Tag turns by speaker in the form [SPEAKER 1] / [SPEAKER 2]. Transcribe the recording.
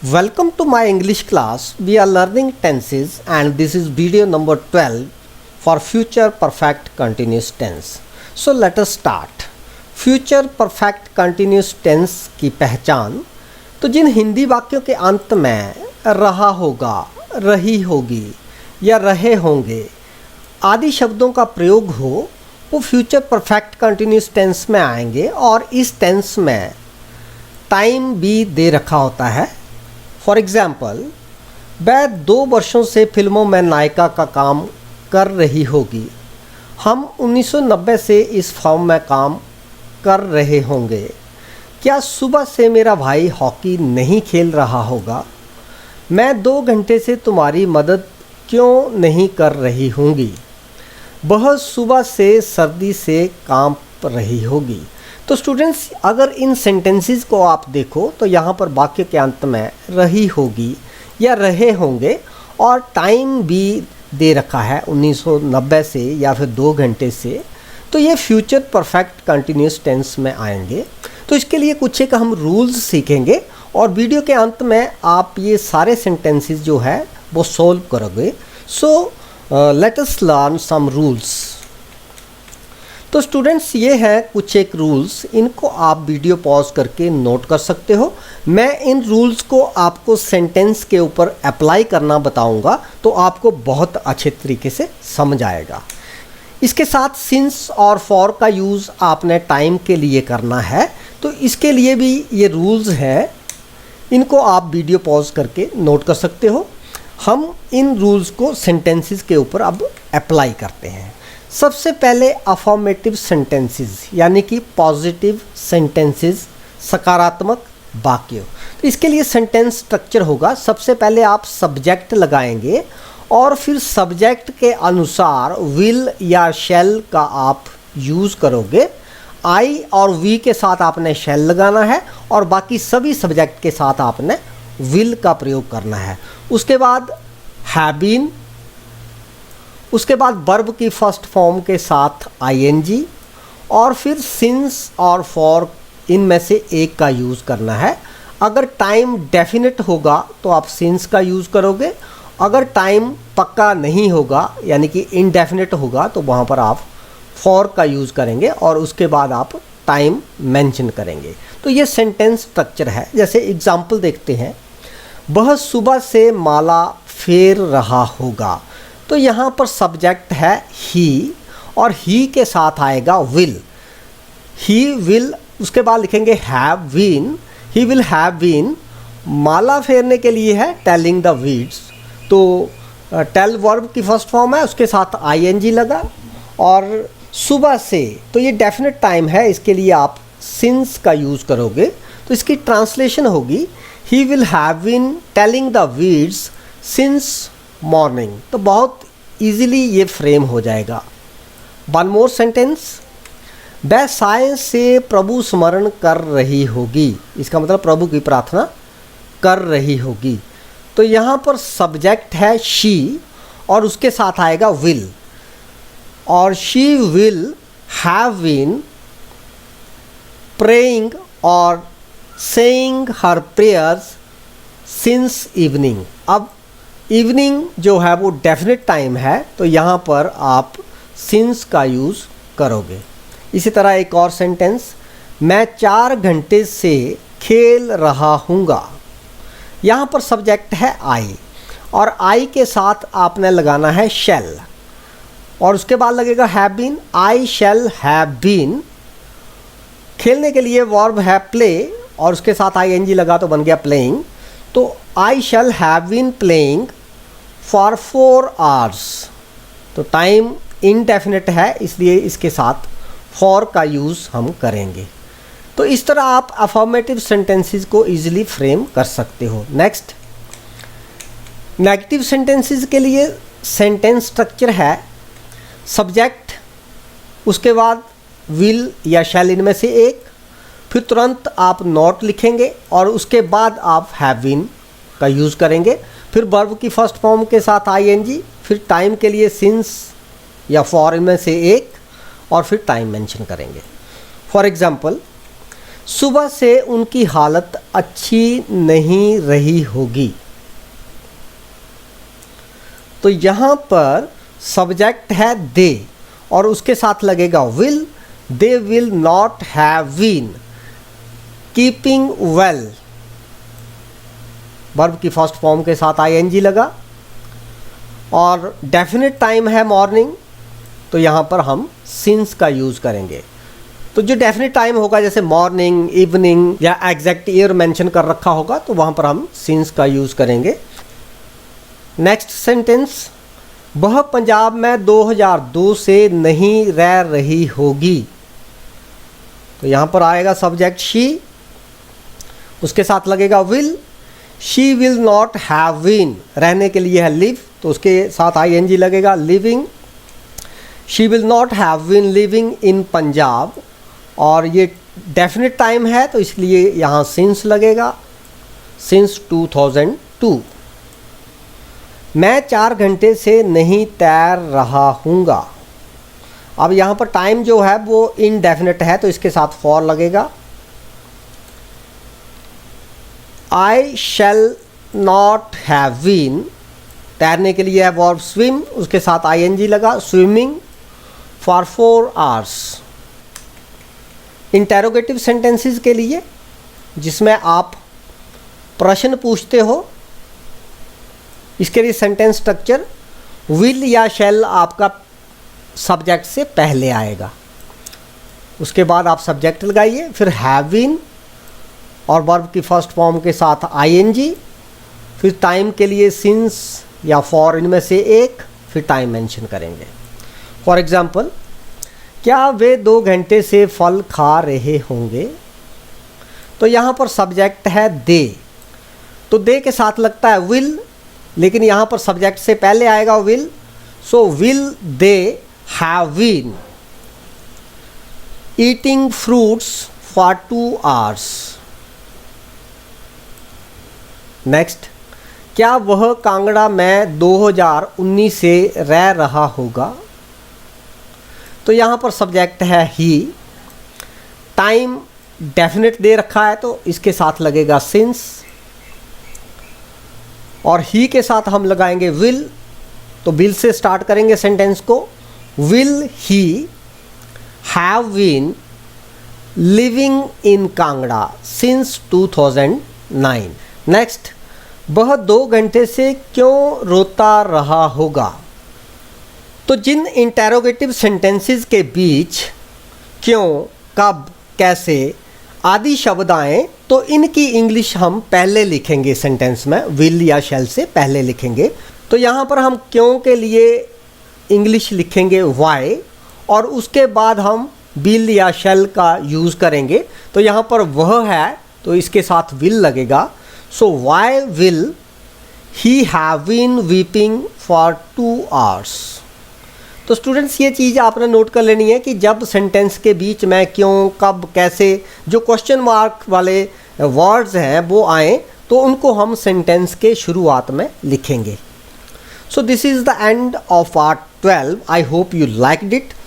[SPEAKER 1] Welcome to my English class. We are learning tenses and this is video number 12 for future perfect continuous tense. So let us start. Future perfect continuous tense की पहचान। तो जिन हिंदी वाक्यों के अंत में रहा होगा, रही होगी या रहे होंगे आदि शब्दों का प्रयोग हो वो फ्यूचर परफेक्ट कंटिन्यूस टेंस में आएंगे और इस टेंस में टाइम भी दे रखा होता है। फॉर एग्ज़ाम्पल, वह 2 वर्षों से फिल्मों में नायिका का काम कर रही होगी। हम 1990 से इस फॉर्म में काम कर रहे होंगे। क्या सुबह से मेरा भाई हॉकी नहीं खेल रहा होगा? मैं 2 घंटे से तुम्हारी मदद क्यों नहीं कर रही होंगी? वह सुबह से सर्दी से कांप रही होगी। तो स्टूडेंट्स, अगर इन सेंटेंसेस को आप देखो तो यहाँ पर वाक्य के अंत में रही होगी या रहे होंगे और टाइम भी दे रखा है 1990 से या फिर 2 घंटे से, तो ये फ्यूचर परफेक्ट कंटिन्यूस टेंस में आएंगे। तो इसके लिए कुछ एक हम रूल्स सीखेंगे और वीडियो के अंत में आप ये सारे सेंटेंसेस जो है वो सॉल्व करोगे। So let us learn some rules. तो स्टूडेंट्स, ये हैं कुछ एक रूल्स, इनको आप वीडियो पॉज करके नोट कर सकते हो। मैं इन रूल्स को आपको सेंटेंस के ऊपर अप्लाई करना बताऊंगा तो आपको बहुत अच्छे तरीके से समझ आएगा। इसके साथ सिंस और फॉर का यूज़ आपने टाइम के लिए करना है, तो इसके लिए भी ये रूल्स हैं, इनको आप वीडियो पॉज करके नोट कर सकते हो। हम इन रूल्स को सेंटेंसेस के ऊपर अब अप्लाई करते हैं। सबसे पहले अफर्मेटिव सेंटेंसेस यानी कि पॉजिटिव सेंटेंसेस, सकारात्मक वाक्य। तो इसके लिए सेंटेंस स्ट्रक्चर होगा, सबसे पहले आप सब्जेक्ट लगाएंगे और फिर सब्जेक्ट के अनुसार विल या शैल का आप यूज़ करोगे। आई और वी के साथ आपने शैल लगाना है और बाकी सभी सब्जेक्ट के साथ आपने विल का प्रयोग करना है। उसके बाद हैव बीन, उसके बाद वर्ब की फर्स्ट फॉर्म के साथ आईएनजी और फिर सिंस और फॉर, इनमें से एक का यूज़ करना है। अगर टाइम डेफिनेट होगा तो आप सिंस का यूज़ करोगे, अगर टाइम पक्का नहीं होगा यानी कि इनडेफिनेट होगा तो वहाँ पर आप फॉर का यूज़ करेंगे और उसके बाद आप टाइम मेंशन करेंगे। तो ये सेंटेंस स्ट्रक्चर है। जैसे एग्जाम्पल देखते हैं, वह सुबह से माला फेर रहा होगा। तो यहाँ पर सब्जेक्ट है ही और ही के साथ आएगा विल। ही विल, उसके बाद लिखेंगे have been, he will have been. माला फेरने के लिए है टेलिंग द वीड्स, तो टेल वर्ब की फर्स्ट फॉर्म है, उसके साथ आईएनजी लगा। और सुबह से, तो ये डेफिनेट टाइम है, इसके लिए आप सिंस का यूज़ करोगे। तो इसकी ट्रांसलेशन होगी he will have been telling the weeds since morning. तो बहुत इजीली ये फ्रेम हो जाएगा। वन मोर सेंटेंस, वह साय से प्रभु स्मरण कर रही होगी। इसका मतलब प्रभु की प्रार्थना कर रही होगी। तो यहाँ पर सब्जेक्ट है शी और उसके साथ आएगा विल, और she will have been praying और saying her prayers since evening. अब इवनिंग जो है वो डेफिनेट टाइम है, तो यहाँ पर आप सिंस का यूज़ करोगे। इसी तरह एक और सेंटेंस, मैं 4 घंटे से खेल रहा हूँगा। यहाँ पर सब्जेक्ट है आई और आई के साथ आपने लगाना है शैल और उसके बाद लगेगा have been. I shall have been. खेलने के लिए वर्ब है प्ले और उसके साथ आईएनजी लगा तो बन गया प्लेइंग। तो I shall have been playing for 4 hours. तो टाइम इनडेफिनेट है, इसलिए इसके साथ फॉर का यूज़ हम करेंगे। तो इस तरह आप अफर्मेटिव सेंटेंसेस को इजीली फ्रेम कर सकते हो। नेक्स्ट, नेगेटिव सेंटेंसेस के लिए सेंटेंस स्ट्रक्चर है सब्जेक्ट, उसके बाद विल या शैल, इनमें से एक, फिर तुरंत आप नॉट लिखेंगे और उसके बाद आप हैव बीन का यूज़ करेंगे, फिर वर्ब की फर्स्ट फॉर्म के साथ आईएनजी, फिर टाइम के लिए सिंस या फॉर, इनमें से एक, और फिर टाइम मेंशन करेंगे। फॉर एग्जांपल, सुबह से उनकी हालत अच्छी नहीं रही होगी। तो यहाँ पर सब्जेक्ट है दे और उसके साथ लगेगा will. They will not have been keeping well, verb की फर्स्ट फॉर्म के साथ आईएनजी लगा, और डेफिनेट टाइम है मॉर्निंग, तो यहाँ पर हम सिंस का यूज़ करेंगे। तो जो डेफिनेट टाइम होगा जैसे मॉर्निंग, इवनिंग या एग्जैक्ट ईयर मेंशन कर रखा होगा तो वहाँ पर हम सिंस का यूज़ करेंगे। नेक्स्ट सेंटेंस, वह पंजाब में 2002 से नहीं रह रही होगी। तो यहाँ पर आएगा सब्जेक्ट शी, उसके साथ लगेगा will. She will not have been, रहने के लिए है लिव, तो उसके साथ आईएनजी लगेगा, living. She will not have been living in Punjab, और ये डेफिनेट टाइम है तो इसलिए यहाँ सिंस लगेगा, सिंस 2002। मैं 4 घंटे से नहीं तैर रहा हूँगा। अब यहाँ पर टाइम जो है वो इनडेफिनेट है तो इसके साथ फॉर लगेगा। आई शैल नॉट हैव बीन, तैरने के लिए है वर्ब स्विम, उसके साथ आईएनजी लगा, swimming for 4 hours. Interrogative sentences के लिए जिसमें आप प्रश्न पूछते हो, इसके लिए सेंटेंस स्ट्रक्चर विल या शैल आपका सब्जेक्ट से पहले आएगा, उसके बाद आप सब्जेक्ट लगाइए, फिर हैव बीन और वर्ब की फर्स्ट फॉर्म के साथ आईएनजी, फिर टाइम के लिए सिंस या फॉर, इनमें से एक, फिर टाइम मेंशन करेंगे। फॉर एग्जांपल, क्या वे 2 घंटे से फल खा रहे होंगे। तो यहाँ पर सब्जेक्ट है दे, तो दे के साथ लगता है विल, लेकिन यहाँ पर सब्जेक्ट से पहले आएगा will, so will they have been eating fruits for 2 hours. Next, क्या वह कांगड़ा में 2019 से रह रहा होगा। तो यहाँ पर सब्जेक्ट है ही, टाइम डेफिनेट दे रखा है तो इसके साथ लगेगा सिंस, और ही के साथ हम लगाएंगे विल, तो विल से स्टार्ट करेंगे सेंटेंस को। Will he have been living in Kangra since 2009। Next, वह 2 घंटे से क्यों रोता रहा होगा। तो जिन इंटेरोगेटिव सेंटेंसेस के बीच क्यों, कब, कैसे आदि शब्द आए तो इनकी इंग्लिश हम पहले लिखेंगे सेंटेंस में, विल या शैल से पहले लिखेंगे। तो यहाँ पर हम क्यों के लिए इंग्लिश लिखेंगे वाई, और उसके बाद हम विल या शैल का यूज़ करेंगे। तो यहाँ पर वह है तो इसके साथ विल लगेगा, so why will he have been weeping for 2 hours. तो स्टूडेंट्स ये चीज़ आपने नोट कर लेनी है कि जब सेंटेंस के बीच में क्यों, कब, कैसे जो क्वेश्चन मार्क वाले वर्ड्स हैं वो आए तो उनको हम सेंटेंस के शुरुआत में लिखेंगे। So this is the end of part 12। I hope you liked it.